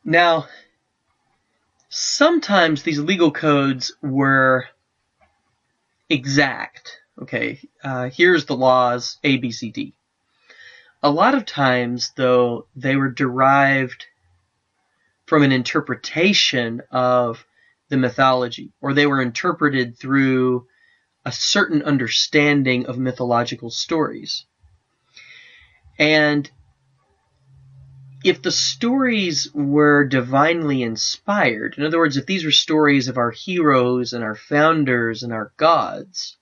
Now, sometimes these legal codes were exact. Okay, here's the laws, A, B, C, D. A lot of times, though, they were derived from an interpretation of the mythology, or they were interpreted through a certain understanding of mythological stories. And if the stories were divinely inspired, in other words, if these were stories of our heroes and our founders and our gods,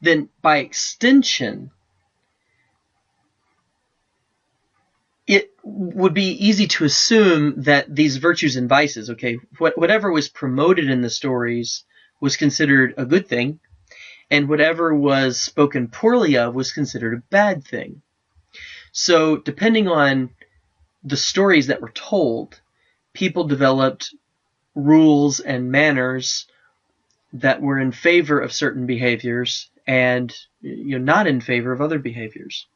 then by extension, it would be easy to assume that these virtues and vices, okay, whatever was promoted in the stories was considered a good thing, and whatever was spoken poorly of was considered a bad thing. So depending on the stories that were told, people developed rules and manners that were in favor of certain behaviors and not in favor of other behaviors.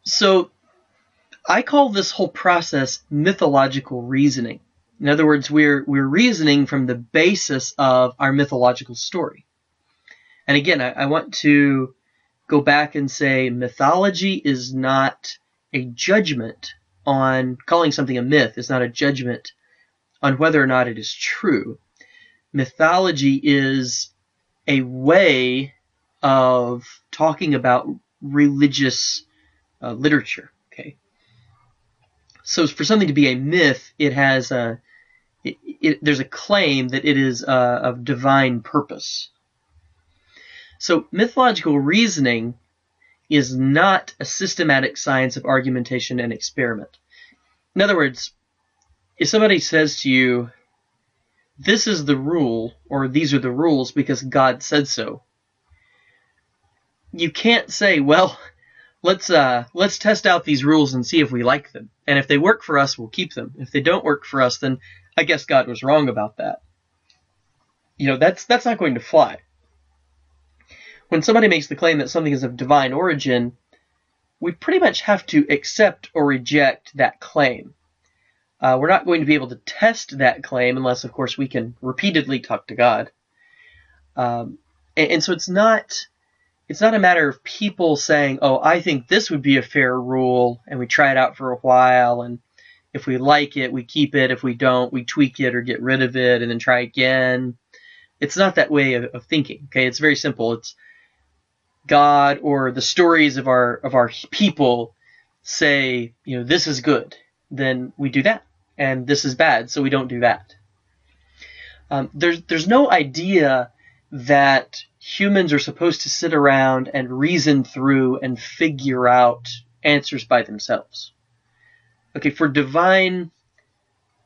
So I call this whole process mythological reasoning. In other words, we're reasoning from the basis of our mythological story. And again, I want to go back and say mythology is not a judgment on calling something a myth, is not a judgment on whether or not it is true. Mythology is a way of talking about religious literature. Okay, so for something to be a myth, it has there's a claim that it is of divine purpose. So mythological reasoning is not a systematic science of argumentation and experiment. In other words, if somebody says to you, this is the rule, or these are the rules because God said so, you can't say, well, let's test out these rules and see if we like them. And if they work for us, we'll keep them. If they don't work for us, then I guess God was wrong about that. That's not going to fly. When somebody makes the claim that something is of divine origin, we pretty much have to accept or reject that claim. We're not going to be able to test that claim unless, of course, we can repeatedly talk to God. And so it's not a matter of people saying, oh, I think this would be a fair rule, and we try it out for a while, and if we like it, we keep it. If we don't, we tweak it or get rid of it and then try again. It's not that way of thinking. Okay, it's very simple. It's God or the stories of our people say, this is good, then we do that, and this is bad, so we don't do that. There's no idea that humans are supposed to sit around and reason through and figure out answers by themselves. Okay, for divine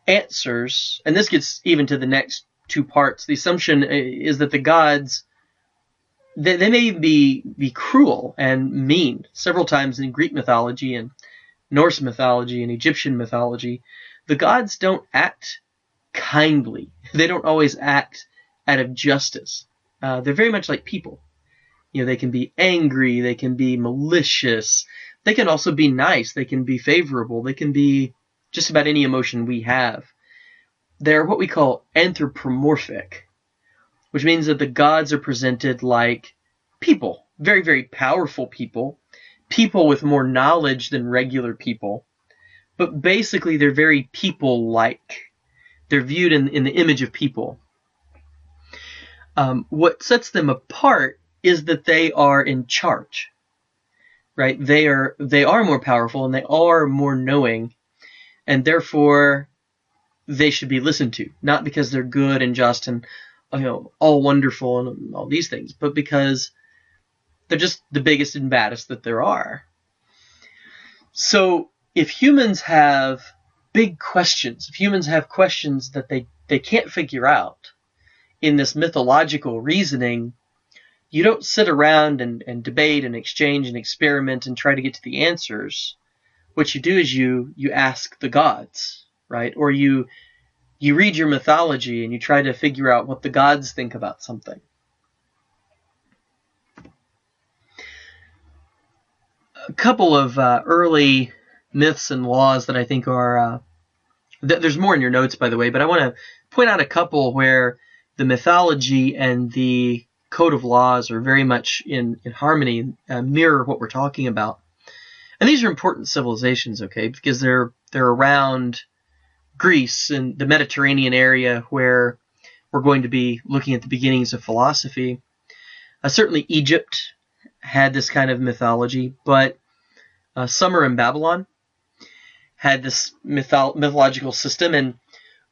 answers, and this gets even to the next two parts, the assumption is that the gods, they may be cruel and mean. Several times in Greek mythology and Norse mythology and Egyptian mythology, the gods don't act kindly. They don't always act out of justice. They're very much like people. They can be angry, they can be malicious, they can also be nice, they can be favorable, they can be just about any emotion we have. They're what we call anthropomorphic, which means that the gods are presented like people, very, very powerful people with more knowledge than regular people, but basically they're very people-like. They're viewed in the image of people. What sets them apart is that they are in charge, right? They are more powerful and they are more knowing, and therefore they should be listened to, not because they're good and just and all wonderful and all these things, but because they're just the biggest and baddest that there are. So if humans have big questions, if humans have questions that they can't figure out in this mythological reasoning, you don't sit around and debate and exchange and experiment and try to get to the answers. What you do is you ask the gods, right? Or you read your mythology and you try to figure out what the gods think about something. a couple of early myths and laws that I think are, there's more in your notes, by the way, but I want to point out a couple where the mythology and the code of laws are very much in harmony, mirror what we're talking about. And these are important civilizations, okay, because they're around Greece and the Mediterranean area where we're going to be looking at the beginnings of philosophy. Certainly Egypt had this kind of mythology, but Sumer in Babylon had this mythological system. And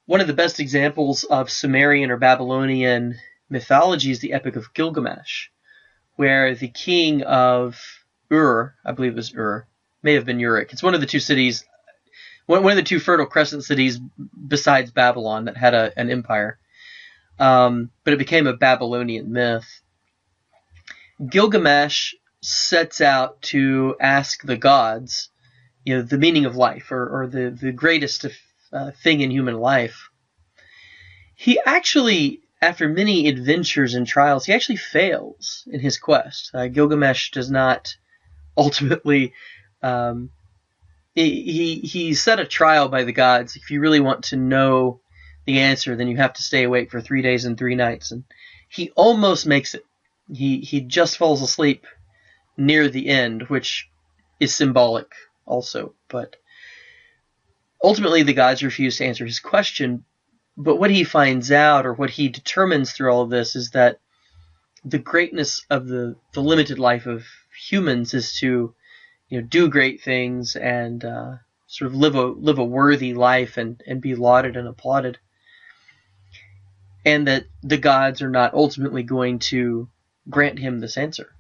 one of the best examples of Sumerian or Babylonian mythology is the Epic of Gilgamesh, where the king of Ur, I believe it was Ur, may have been Uruk. It's one of the two cities, one of the two Fertile Crescent cities besides Babylon that had an empire. But it became a Babylonian myth. Gilgamesh sets out to ask the gods, the meaning of life, or the greatest thing in human life. He actually, after many adventures and trials, he actually fails in his quest. Gilgamesh does not ultimately. He's set a trial by the gods. If you really want to know the answer, then you have to stay awake for 3 days and 3 nights. And he almost makes it. He just falls asleep near the end, which is symbolic also. But ultimately, the gods refuse to answer his question. But what he finds out, or what he determines through all of this, is that the greatness of the limited life of humans is to do great things and sort of live a worthy life and be lauded and applauded. And that the gods are not ultimately going to grant him this answer.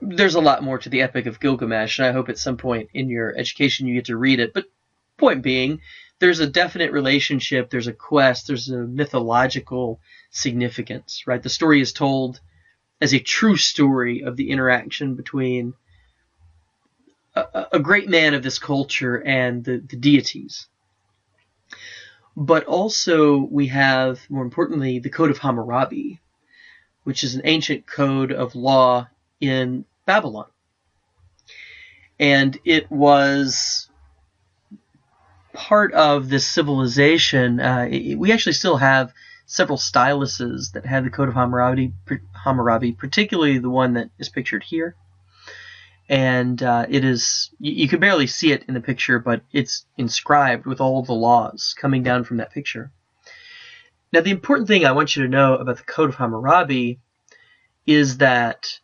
There's a lot more to the Epic of Gilgamesh, and I hope at some point in your education you get to read it. But point being, there's a definite relationship, there's a quest, there's a mythological significance, right? The story is told as a true story of the interaction between a great man of this culture and the deities. But also we have, more importantly, the Code of Hammurabi, which is an ancient code of law in Babylon. And it was part of this civilization. We actually still have several styluses that have the Code of Hammurabi, particularly the one that is pictured here. And it is, you can barely see it in the picture, but it's inscribed with all the laws coming down from that picture. Now, the important thing I want you to know about the Code of Hammurabi is that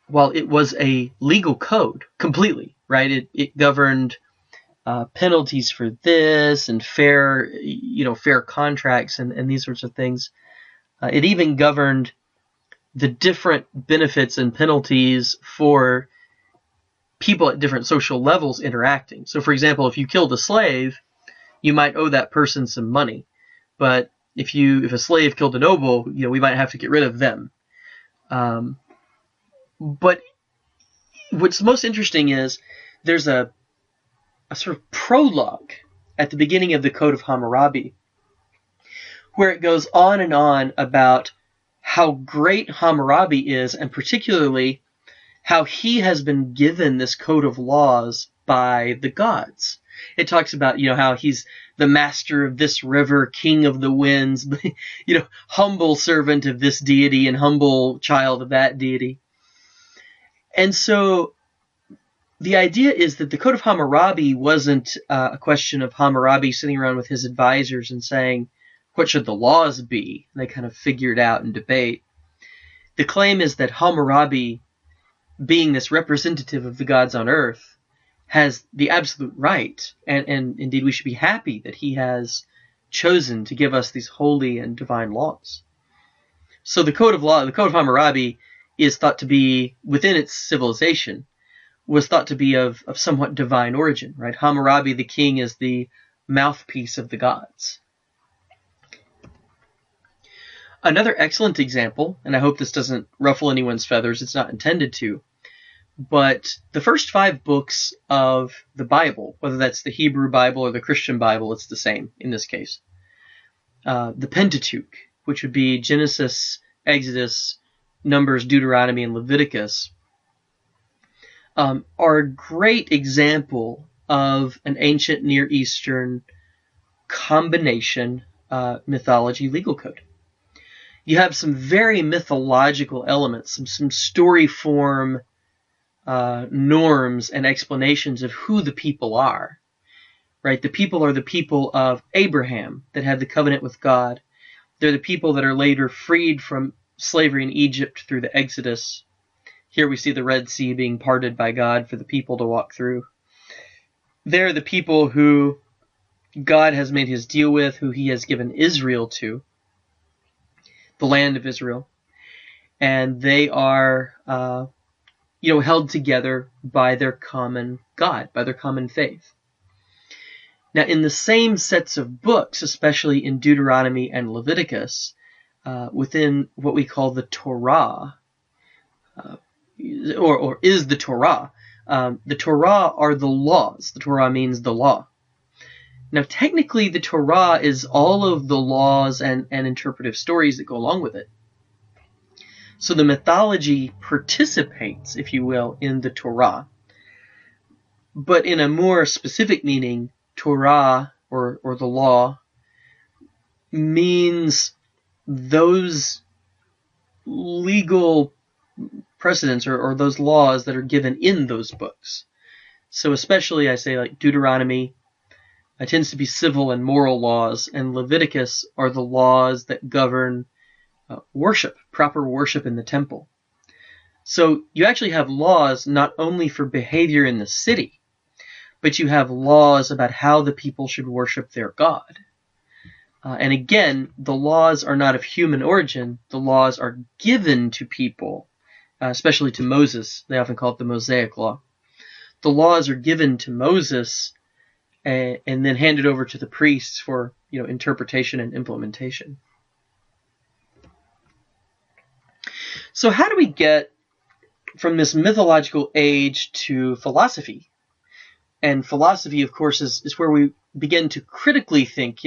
while it was a legal code completely, right, it governed penalties for this and fair contracts and these sorts of things. It even governed the different benefits and penalties for people at different social levels interacting. So, for example, if you killed a slave, you might owe that person some money. But if a slave killed a noble, we might have to get rid of them. But what's most interesting is there's a sort of prologue at the beginning of the Code of Hammurabi, where it goes on and on about how great Hammurabi is, and particularly how he has been given this code of laws by the gods. It talks about, how he's the master of this river, king of the winds, humble servant of this deity and humble child of that deity. And so the idea is that the Code of Hammurabi wasn't a question of Hammurabi sitting around with his advisors and saying, what should the laws be? And they kind of figure it out and debate. The claim is that Hammurabi, being this representative of the gods on earth, has the absolute right, and indeed we should be happy that he has chosen to give us these holy and divine laws. So the Code of Hammurabi is thought to be, within its civilization, was thought to be of somewhat divine origin, right? Hammurabi, the king, is the mouthpiece of the gods. Another excellent example, and I hope this doesn't ruffle anyone's feathers, it's not intended to, but the first 5 books of the Bible, whether that's the Hebrew Bible or the Christian Bible, it's the same in this case. The Pentateuch, which would be Genesis, Exodus, Numbers, Deuteronomy, and Leviticus, are a great example of an ancient Near Eastern combination mythology legal code. You have some very mythological elements, some story form norms and explanations of who the people are. Right? The people are the people of Abraham that had the covenant with God. They're the people that are later freed from slavery in Egypt through the Exodus. Here we see the Red Sea being parted by God for the people to walk through. They're the people who God has made his deal with, who he has given Israel to, the land of Israel. And they are held together by their common God, by their common faith. Now, in the same sets of books, especially in Deuteronomy and Leviticus, within what we call the Torah, or is the Torah, the Torah are the laws. The Torah means the law. Now, technically, the Torah is all of the laws and interpretive stories that go along with it. So the mythology participates, if you will, in the Torah. But in a more specific meaning, Torah, or the law, means those legal precedents or those laws that are given in those books. So especially, I say, like Deuteronomy, it tends to be civil and moral laws, and Leviticus are the laws that govern worship, proper worship in the temple. So you actually have laws not only for behavior in the city, but you have laws about how the people should worship their God. And again, the laws are not of human origin. The laws are given to people, especially to Moses. They often call it the Mosaic Law. The laws are given to Moses and then handed over to the priests for interpretation and implementation. So how do we get from this mythological age to philosophy? And philosophy, of course, is where we begin to critically think,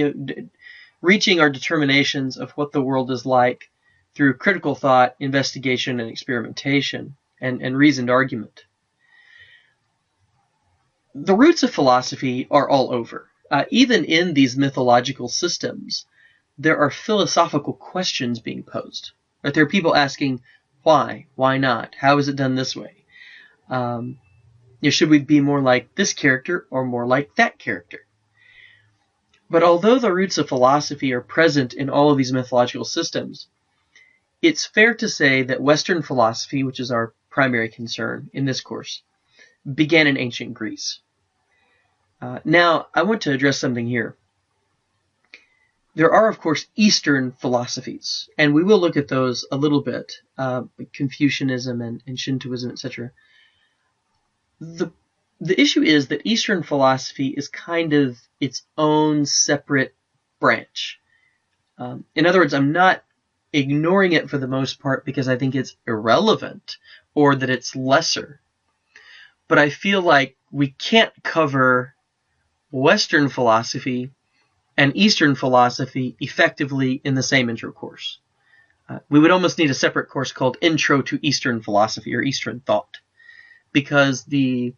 reaching our determinations of what the world is like through critical thought, investigation, and experimentation, and reasoned argument. The roots of philosophy are all over. Even in these mythological systems, there are philosophical questions being posed. Right? There are people asking, why? Why not? How is it done this way? Should we be more like this character or more like that character? But although the roots of philosophy are present in all of these mythological systems, it's fair to say that Western philosophy, which is our primary concern in this course, began in ancient Greece. Now, I want to address something here. There are, of course, Eastern philosophies, and we will look at those a little bit, like Confucianism and Shintoism, etc. The issue is that Eastern philosophy is kind of its own separate branch. In other words, I'm not ignoring it for the most part because I think it's irrelevant or that it's lesser. But I feel like we can't cover Western philosophy and Eastern philosophy effectively in the same intro course. We would almost need a separate course called Intro to Eastern Philosophy or Eastern Thought, because the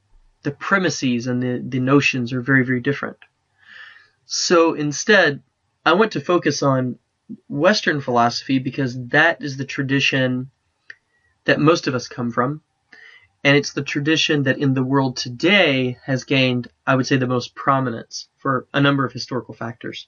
premises and the notions are very, very different. So instead, I want to focus on Western philosophy because that is the tradition that most of us come from, and it's the tradition that in the world today has gained, I would say, the most prominence for a number of historical factors.